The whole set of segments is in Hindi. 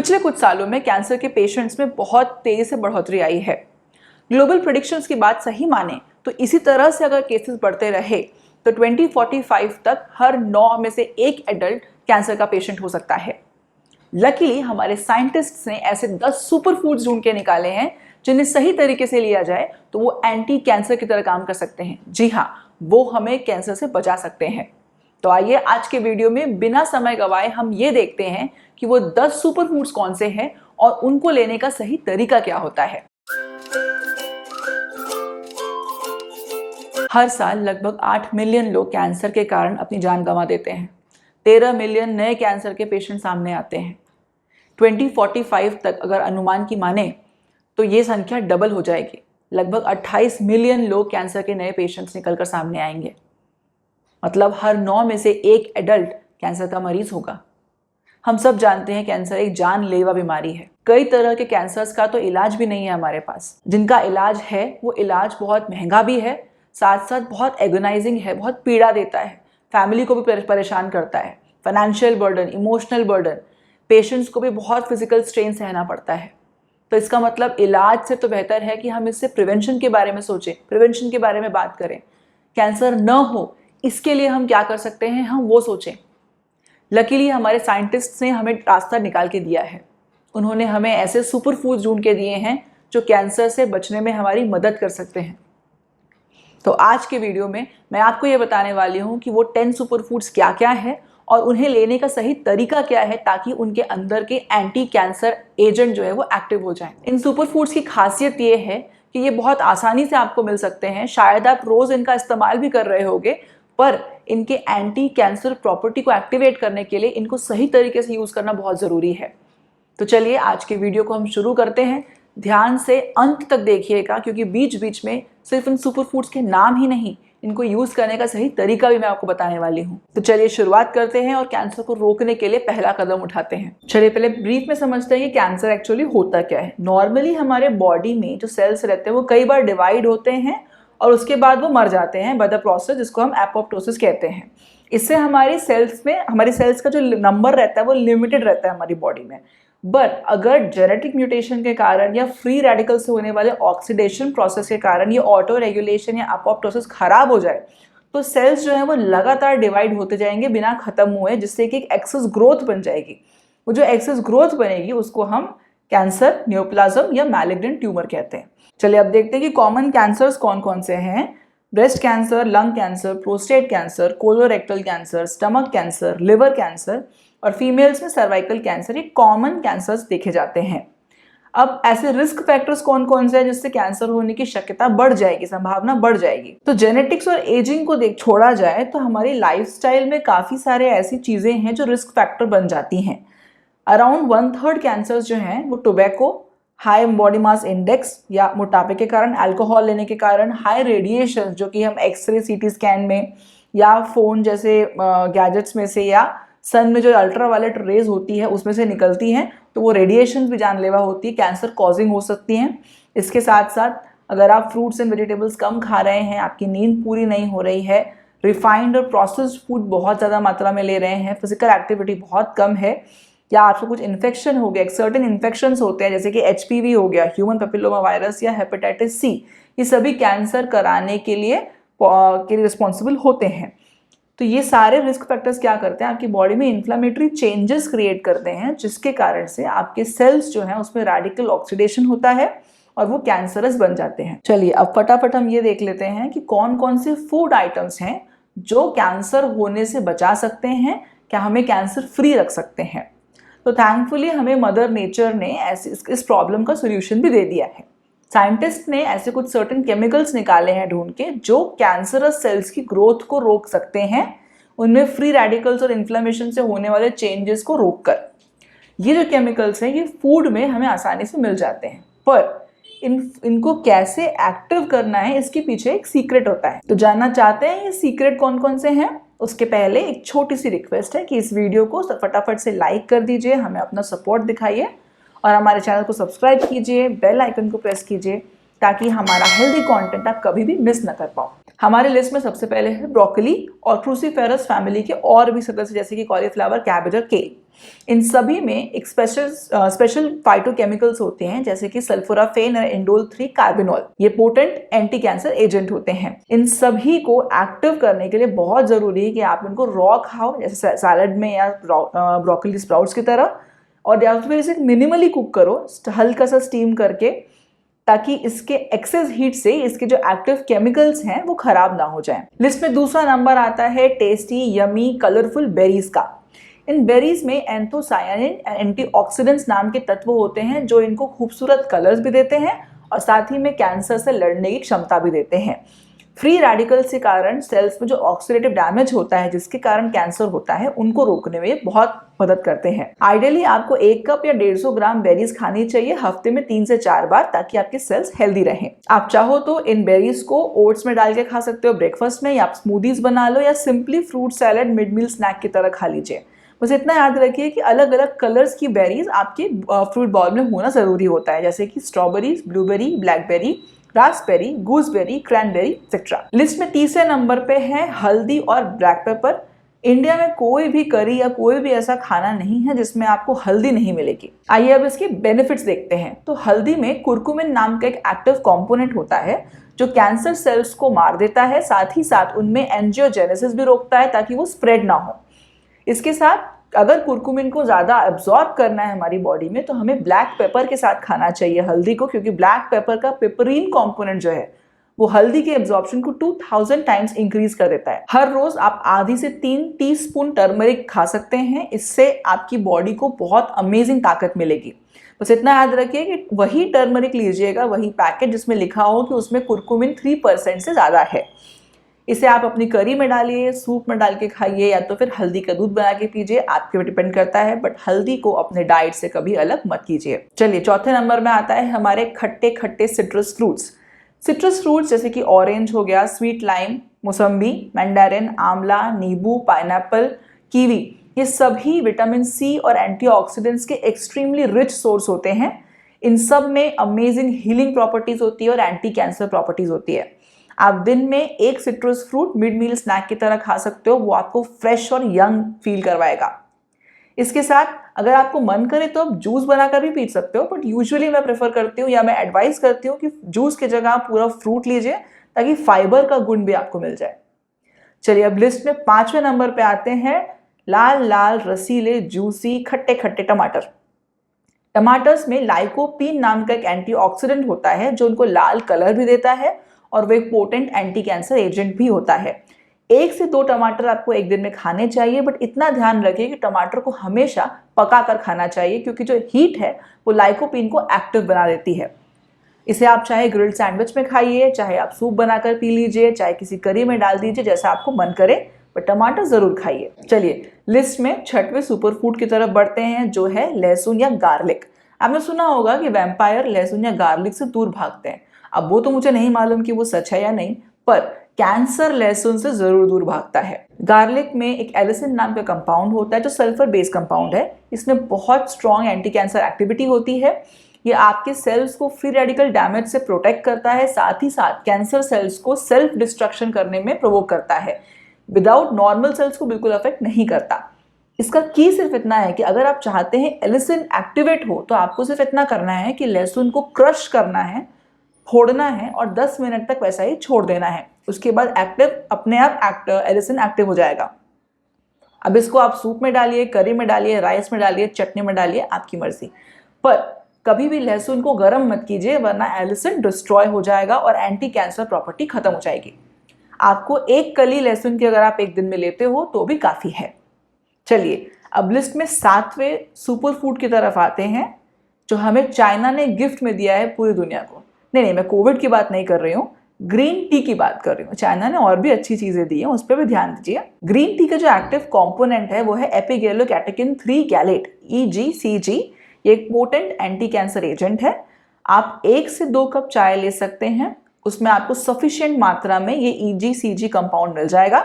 पिछले कुछ सालों में कैंसर के पेशेंट्स में बहुत तेजी से बढ़ोतरी आई है। ग्लोबल प्रेडिक्शंस की बात सही माने तो इसी तरह से अगर केसेस बढ़ते रहे तो 2045 तक हर 9 में से एक एडल्ट कैंसर का पेशेंट हो सकता है। लकीली हमारे साइंटिस्ट्स ने ऐसे 10 सुपर फूड्स ढूंढ के निकाले हैं जिन्हें सही तरीके से लिया जाए तो वो एंटी कैंसर की तरह काम कर सकते हैं। जी हाँ, वो हमें कैंसर से बचा सकते हैं। तो आइए आज के वीडियो में बिना समय गवाए हम ये देखते हैं कि वो 10 सुपर फूड्स कौन से हैं और उनको लेने का सही तरीका क्या होता है। हर साल लगभग 8 मिलियन लोग कैंसर के कारण अपनी जान गंवा देते हैं। 13 मिलियन नए कैंसर के पेशेंट सामने आते हैं। 2045 तक अगर अनुमान की माने तो ये संख्या डबल हो जाएगी। लगभग 28 मिलियन लोग कैंसर के नए पेशेंट्स निकलकर सामने आएंगे। मतलब हर 9 में से एक एडल्ट कैंसर का मरीज होगा। हम सब जानते हैं कैंसर एक जानलेवा बीमारी है। कई तरह के कैंसर्स का तो इलाज भी नहीं है हमारे पास। जिनका इलाज है वो इलाज बहुत महंगा भी है, साथ साथ बहुत एगोनाइजिंग है, बहुत पीड़ा देता है, फैमिली को भी परेशान करता है, financial burden, emotional burden, patients को भी बहुत फिजिकल स्ट्रेन सहना पड़ता है। तो इसका मतलब इलाज से तो बेहतर है कि हम इससे प्रिवेंशन के बारे में सोचें, प्रिवेंशन के बारे में बात करें। कैंसर न हो इसके लिए हम क्या कर सकते हैं, हम वो सोचें। लकीली हमारे साइंटिस्ट्स ने हमें रास्ता निकाल के दिया है। उन्होंने हमें ऐसे सुपर फूड्स ढूंढ के दिए हैं जो कैंसर से बचने में हमारी मदद कर सकते हैं। तो आज के वीडियो में मैं आपको ये बताने वाली हूँ कि वो 10 सुपर फूड्स क्या क्या है और उन्हें लेने का सही तरीका क्या है ताकि उनके अंदर के एंटी कैंसर एजेंट जो है वो एक्टिव हो जाएं। इन सुपर फूड्स की खासियत ये है कि ये बहुत आसानी से आपको मिल सकते हैं। शायद आप रोज इनका इस्तेमाल भी कर रहे होंगे, पर इनके एंटी कैंसर प्रॉपर्टी को एक्टिवेट करने के लिए इनको सही तरीके से यूज करना बहुत जरूरी है। तो चलिए आज के वीडियो को हम शुरू करते हैं। ध्यान से अंत तक देखिएगा क्योंकि बीच बीच में सिर्फ इन सुपर फूड्स के नाम ही नहीं, इनको यूज करने का सही तरीका भी मैं आपको बताने वाली हूँ। तो चलिए शुरुआत करते हैं और कैंसर को रोकने के लिए पहला कदम उठाते हैं। चलिए पहले ब्रीफ में समझते हैं कि कैंसर एक्चुअली होता क्या है। नॉर्मली हमारे बॉडी में जो सेल्स रहते हैं वो कई बार डिवाइड होते हैं और उसके बाद वो मर जाते हैं बाय द प्रोसेस जिसको हम एपोप्टोसिस कहते हैं। इससे हमारी सेल्स का जो नंबर रहता है वो लिमिटेड रहता है हमारी बॉडी में। बट अगर जेनेटिक म्यूटेशन के कारण या फ्री रेडिकल से होने वाले ऑक्सीडेशन प्रोसेस के कारण ये ऑटो रेगुलेशन या एपोप्टोसिस खराब हो जाए तो सेल्स जो है वो लगातार डिवाइड होते जाएंगे बिना खत्म हुए, जिससे कि एक एक्सेस ग्रोथ बन जाएगी। वो जो एक्सेस ग्रोथ बनेगी उसको हम कैंसर, न्यूप्लाज्म या मैलिग्नेंट ट्यूमर कहते हैं। चलिए अब देखते हैं कि कॉमन कैंसर्स कौन कौन से हैं। Breast cancer, lung cancer, prostate cancer, colorectal cancer, stomach cancer, liver cancer और फीमेल्स में सर्वाइकल कैंसर, ये कॉमन कैंसर्स देखे जाते हैं। अब ऐसे रिस्क फैक्टर्स कौन कौन से हैं जिससे कैंसर होने की शक्यता बढ़ जाएगी, संभावना बढ़ जाएगी। तो जेनेटिक्स और एजिंग को छोड़ा जाए तो हमारी लाइफस्टाइल में काफी सारे ऐसी चीजें हैं जो रिस्क फैक्टर बन जाती हैं। अराउंड 1/3 कैंसर्स जो हैं वो tobacco, high body mass index या मोटापे के कारण, अल्कोहल लेने के कारण, हाई रेडिएशन जो कि हम एक्सरे, सीटी स्कैन में या फोन जैसे गैजेट्स में से या सन में जो अल्ट्रावायलेट रेज होती है उसमें से निकलती हैं, तो वो रेडिएशन भी जानलेवा होती है, कैंसर कॉजिंग हो सकती हैं। इसके साथ साथ अगर आप फ्रूट्स एंड वेजिटेबल्स कम खा रहे हैं, आपकी नींद पूरी नहीं हो रही है, रिफाइंड और प्रोसेस्ड फूड बहुत ज़्यादा मात्रा में ले रहे हैं, फिजिकल एक्टिविटी बहुत कम है, या आपको कुछ इन्फेक्शन हो गया, सर्टेन इन्फेक्शंस होते हैं जैसे कि HPV हो गया, ह्यूमन पेपिलोमा वायरस या हेपेटाइटिस C, ये सभी कैंसर कराने के लिए रिस्पॉन्सिबल होते हैं। तो ये सारे रिस्क फैक्टर्स क्या करते हैं, आपकी बॉडी में इन्फ्लामेटरी चेंजेस क्रिएट करते हैं जिसके कारण से आपके सेल्स जो हैं उसमें रेडिकल ऑक्सीडेशन होता है और वो कैंसरस बन जाते हैं। चलिए अब फटाफट हम ये देख लेते हैं कि कौन कौन से फूड आइटम्स हैं जो कैंसर होने से बचा सकते हैं, क्या हमें कैंसर फ्री रख सकते हैं। तो थैंकफुली हमें मदर नेचर ने इस प्रॉब्लम का सोल्यूशन भी दे दिया है। साइंटिस्ट ने ऐसे कुछ सर्टेन केमिकल्स निकाले हैं ढूंढ के जो कैंसरस सेल्स की ग्रोथ को रोक सकते हैं, उनमें फ्री रेडिकल्स और इन्फ्लेमेशन से होने वाले चेंजेस को रोककर। ये जो केमिकल्स हैं ये फूड में हमें आसानी से मिल जाते हैं, पर इनको कैसे एक्टिव करना है इसके पीछे एक सीक्रेट होता है। तो जानना चाहते हैं ये सीक्रेट कौन कौन से हैं? उसके पहले एक छोटी सी रिक्वेस्ट है कि इस वीडियो को फटाफट से लाइक कर दीजिए, हमें अपना सपोर्ट दिखाइए और हमारे चैनल को सब्सक्राइब कीजिए, बेल आइकन को प्रेस कीजिए ताकि हमारा हेल्दी कंटेंट आप कभी भी मिस ना कर पाओ। हमारे लिस्ट में सबसे पहले है ब्रोकली और क्रूसीफेरस फैमिली के और भी सदस्य जैसे कि कॉलीफ्लावर, कैबेज और केल। इन सभी में एक स्पेशल फाइटोकेमिकल्स होते हैं जैसे कि सल्फोराफेन और इंडोल 3 कार्बिनोल। ये पोटेंट एंटी कैंसर एजेंट होते हैं। इन सभी को एक्टिव करने के लिए बहुत जरूरी है कि आप इनको रॉ खाओ, जैसे सैलड में या ब्रोकली स्प्राउट्स की तरह, और या फिर इसे मिनिमली कुक करो, हल्का सा स्टीम करके, ताकि इसके एक्सेस हीट से इसके जो एक्टिव केमिकल्स हैं वो खराब ना हो जाएं। लिस्ट में दूसरा नंबर आता है टेस्टी, यमी, कलरफुल बेरीज का। इन बेरीज में एंथोसायानिन एंटीऑक्सीडेंट्स नाम के तत्व होते हैं जो इनको खूबसूरत कलर्स भी देते हैं और साथ ही में कैंसर से लड़ने की क्षमता भी देते हैं। फ्री रेडिकल्स के कारण सेल्स में जो ऑक्सीडेटिव डैमेज होता है जिसके कारण कैंसर होता है, उनको रोकने में बहुत मदद करते हैं। आइडियली आपको 1 कप या 150 ग्राम बेरीज खानी चाहिए हफ्ते में 3 से 4 बार, ताकि आपके सेल्स हेल्दी रहें। आप चाहो तो इन बेरीज को ओट्स में डाल के खा सकते हो ब्रेकफास्ट में, या आप स्मूदीज बना लो, या सिंपली फ्रूट सैलेड मिड मील स्नैक की तरह खा लीजिए। बस इतना याद रखिए कि अलग अलग कलर्स की बेरीज आपके फ्रूट बाउल में होना जरूरी होता है, जैसे कि strawberries, blueberry, blackberry, Raspberry, gooseberry, cranberry etcetera. List में तीसरे नंबर पे है हल्दी और ब्लैक पेपर। इंडिया में कोई भी करी या कोई भी ऐसा खाना नहीं है जिसमें आपको हल्दी नहीं मिलेगी। आइए अब इसके बेनिफिट्स देखते हैं। तो हल्दी में कुरकुमिन नाम का एक एक्टिव कंपोनेंट होता है जो कैंसर सेल्स को मार देता है, साथ ही साथ उनमें एंजियोजेनेसिस भी रोकता है ताकि वो स्प्रेड ना हो। इसके साथ अगर कुरकुमिन को ज़्यादा एब्जॉर्ब करना है हमारी बॉडी में तो हमें ब्लैक पेपर के साथ खाना चाहिए हल्दी को, क्योंकि ब्लैक पेपर का पिपरीन कंपोनेंट जो है वो हल्दी के एब्जॉर्प्शन को 2000 टाइम्स इंक्रीज कर देता है। हर रोज आप आधी से 3 टीस्पून टर्मरिक खा सकते हैं, इससे आपकी बॉडी को बहुत अमेजिंग ताकत मिलेगी। बस इतना याद रखिए कि वही टर्मरिक लीजिएगा, वही पैकेट जिसमें लिखा हो कि उसमें कुरकुमिन 3% से ज़्यादा है। इसे आप अपनी करी में डालिए, सूप में डाल के खाइए, या तो फिर हल्दी का दूध बना के पीजिए, आपके ऊपर डिपेंड करता है, बट हल्दी को अपने डाइट से कभी अलग मत कीजिए। चलिए चौथे नंबर में आता है हमारे खट्टे खट्टे सिट्रस फ्रूट्स। सिट्रस फ्रूट्स जैसे कि ऑरेंज हो गया, स्वीट लाइम, मौसम्बी, मैंडारिन, आंवला, नींबू, पाइनएप्पल, कीवी, ये सभी विटामिन सी और एंटीऑक्सीडेंट्स के एक्सट्रीमली रिच सोर्स होते हैं। इन सब में अमेजिंग हीलिंग प्रॉपर्टीज होती है और एंटी कैंसर प्रॉपर्टीज होती है। आप दिन में एक सिट्रस फ्रूट मिड मील स्नैक की तरह खा सकते हो, वो आपको फ्रेश और यंग फील करवाएगा। इसके साथ अगर आपको मन करे तो आप जूस बनाकर भी पी सकते हो, बट यूजुअली मैं प्रेफर करती हूँ या मैं एडवाइस करती हूँ कि जूस की जगह आप पूरा फ्रूट लीजिए ताकि फाइबर का गुण भी आपको मिल जाए। चलिए अब लिस्ट में 5वें नंबर पे आते हैं लाल लाल रसीले जूसी खट्टे खट्टे टमाटर। टमाटर्स में लाइकोपीन नाम का एक एंटीऑक्सीडेंट होता है जो उनको लाल कलर भी देता है और वो एक पोटेंट एंटी कैंसर एजेंट भी होता है। 1 से 2 टमाटर आपको एक दिन में खाने चाहिए, बट इतना ध्यान रखिए कि टमाटर को हमेशा पका कर खाना चाहिए, क्योंकि जो हीट है वो लाइकोपीन को एक्टिव बना देती है। इसे आप चाहे ग्रिल्ड सैंडविच में खाइए, चाहे आप सूप बनाकर पी लीजिए, चाहे किसी करी में डाल दीजिए, जैसा आपको मन करे, बट टमाटर जरूर खाइए। चलिए लिस्ट में 6वें सुपर फूड की तरफ बढ़ते हैं जो है लहसुन या गार्लिक। आपने सुना होगा कि वैम्पायर लहसुन या गार्लिक से दूर भागते हैं। अब वो तो मुझे नहीं मालूम कि वो सच है या नहीं, पर कैंसर लहसुन से जरूर दूर भागता है। गार्लिक में एक एलिसिन नाम का कंपाउंड होता है जो सल्फर बेस्ड कंपाउंड है। इसमें बहुत स्ट्रॉन्ग एंटी कैंसर एक्टिविटी होती है। ये आपके सेल्स को फ्री रेडिकल डैमेज से प्रोटेक्ट करता है, साथ ही साथ कैंसर सेल्स को सेल्फ डिस्ट्रक्शन करने में प्रोवोक करता है। विदाउट नॉर्मल सेल्स को बिल्कुल अफेक्ट नहीं करता। इसका की सिर्फ इतना है कि अगर आप चाहते हैं एलिसिन एक्टिवेट हो तो आपको सिर्फ इतना करना है कि लहसुन को क्रश करना है, फोड़ना है और 10 मिनट तक वैसा ही छोड़ देना है। उसके बाद अपने आप एलिसिन एक्टिव हो जाएगा। अब इसको आप सूप में डालिए, करी में डालिए, राइस में डालिए, चटनी में डालिए, आपकी मर्जी। पर कभी भी लहसुन को गर्म मत कीजिए, वरना एलिसिन डिस्ट्रॉय हो जाएगा और एंटी कैंसर प्रॉपर्टी खत्म हो जाएगी। आपको 1 कली लहसुन की अगर आप एक दिन में लेते हो तो भी काफी है। चलिए अब लिस्ट में 7वें सुपर फूड की तरफ आते हैं जो हमें चाइना ने गिफ्ट में दिया है पूरी दुनिया को। नहीं, मैं कोविड की बात नहीं कर रही हूँ, ग्रीन टी की बात कर रही हूँ। चाइना ने और भी अच्छी चीजें दी हैं, उस पर भी ध्यान दीजिए। ग्रीन टी का जो एक्टिव कंपोनेंट है वो है एपिगैलोकैटेकिन 3 गैलेट EGCG। ये एक पोटेंट एंटी कैंसर एजेंट है। आप 1 से 2 कप चाय ले सकते हैं, उसमें आपको सफिशिएंट मात्रा में ये EGCG कंपाउंड मिल जाएगा।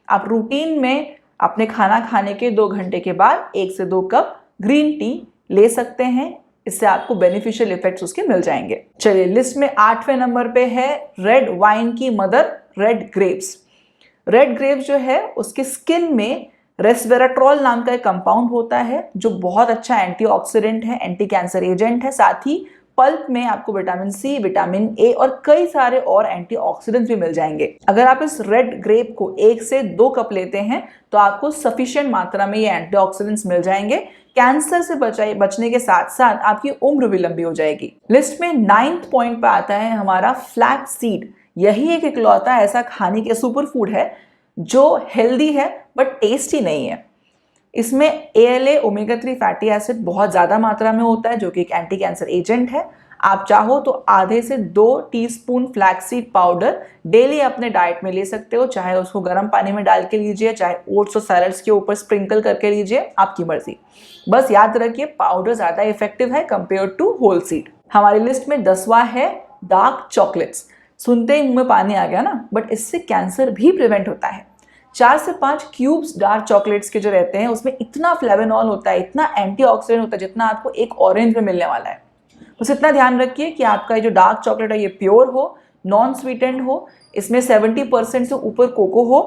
आप रूटीन में अपने खाना खाने के 2 घंटे के बाद 1 से 2 कप ग्रीन टी ले सकते हैं। इससे आपको बेनिफिशियल इफेक्ट्स उसके मिल जाएंगे। चलिए, लिस्ट में 8वें नंबर पे है रेड वाइन की mother, red grapes. Red grapes जो है उसके स्किन में रेस्वेराट्रॉल नाम का एक कंपाउंड होता है जो बहुत अच्छा एंटीऑक्सीडेंट है, एंटी कैंसर एजेंट है। साथ ही पल्प में आपको विटामिन सी, विटामिन ए और कई सारे और एंटीऑक्सीडेंट्स भी मिल जाएंगे। अगर आप इस रेड ग्रेप को 1 से 2 कप लेते हैं तो आपको सफिशिएंट मात्रा में ये एंटीऑक्सीडेंट्स मिल जाएंगे। कैंसर से बचने के साथ साथ आपकी उम्र भी लंबी हो जाएगी। लिस्ट में 9th पॉइंट पे आता है हमारा फ्लैक्स सीड। यही एक इकलौता ऐसा खाने के सुपर फूड है जो हेल्दी है बट टेस्टी नहीं है। इसमें ALA ओमेगा 3 फैटी एसिड बहुत ज़्यादा मात्रा में होता है जो कि एक एंटी कैंसर एजेंट है। आप चाहो तो आधे से 2 टीस्पून फ्लैक्सीड पाउडर डेली अपने डाइट में ले सकते हो, चाहे उसको गर्म पानी में डाल के लीजिए, चाहे ओट्स और सैलड्स के ऊपर स्प्रिंकल करके लीजिए, आपकी मर्जी। बस याद रखिए पाउडर ज़्यादा इफेक्टिव है कंपेयर टू होल सीड। हमारी लिस्ट में 10वां है डार्क चॉकलेट्स। सुनते ही मुंह में पानी आ गया ना, बट इससे कैंसर भी प्रिवेंट होता है। 4 से 5 क्यूब्स डार्क चॉकलेट्स के जो रहते हैं उसमें इतना फ्लेवेनॉल होता है, इतना एंटीऑक्सीडेंट होता है जितना आपको एक ऑरेंज में मिलने वाला है। बस इतना ध्यान रखिए कि आपका ये जो डार्क चॉकलेट है ये प्योर हो, नॉन स्वीटेंड हो, इसमें 70% से ऊपर कोको हो,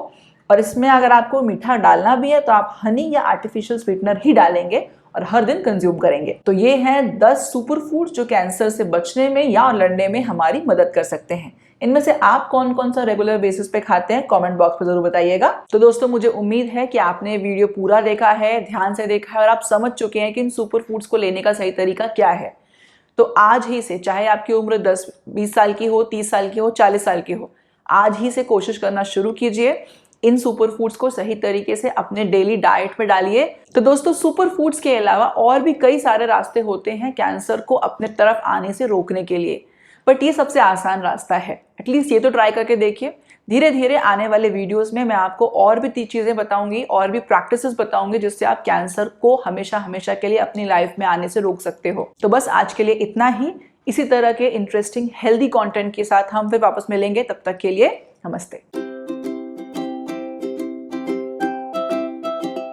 और इसमें अगर आपको मीठा डालना भी है तो आप हनी या आर्टिफिशियल स्वीटनर ही डालेंगे और हर दिन कंज्यूम करेंगे। तो ये हैं 10 सुपर फूड जो कैंसर से बचने में या लड़ने में हमारी मदद कर सकते हैं। इनमें से आप कौन कौन सा रेगुलर बेसिस पे खाते हैं कमेंट बॉक्स पे जरूर बताइएगा। तो दोस्तों, मुझे उम्मीद है कि आपने वीडियो पूरा देखा है, ध्यान से देखा है और आप समझ चुके हैं कि इन सुपर फूड्स को लेने का सही तरीका क्या है। तो आज ही से, चाहे आपकी उम्र 10-20 साल की हो, 30 साल की हो, 40 साल की हो, आज ही से कोशिश करना शुरू कीजिए। इन सुपर फूड्स को सही तरीके से अपने डेली डाइट में डालिए। तो दोस्तों, सुपर फूड्स के अलावा और भी कई सारे रास्ते होते हैं कैंसर को अपने तरफ आने से रोकने के लिए, बट ये सबसे आसान रास्ता है। एटलीस्ट ये तो ट्राई करके देखिए। धीरे धीरे आने वाले वीडियोस में मैं आपको और भी चीज़ें बताऊंगी और भी प्रैक्टिसेस बताऊंगी जिससे आप कैंसर को हमेशा हमेशा के लिए अपनी लाइफ में आने से रोक सकते हो। तो बस आज के लिए इतना ही। इसी तरह के इंटरेस्टिंग हेल्दी कंटेंट के साथ हम फिर वापस मिलेंगे। तब तक के लिए नमस्ते।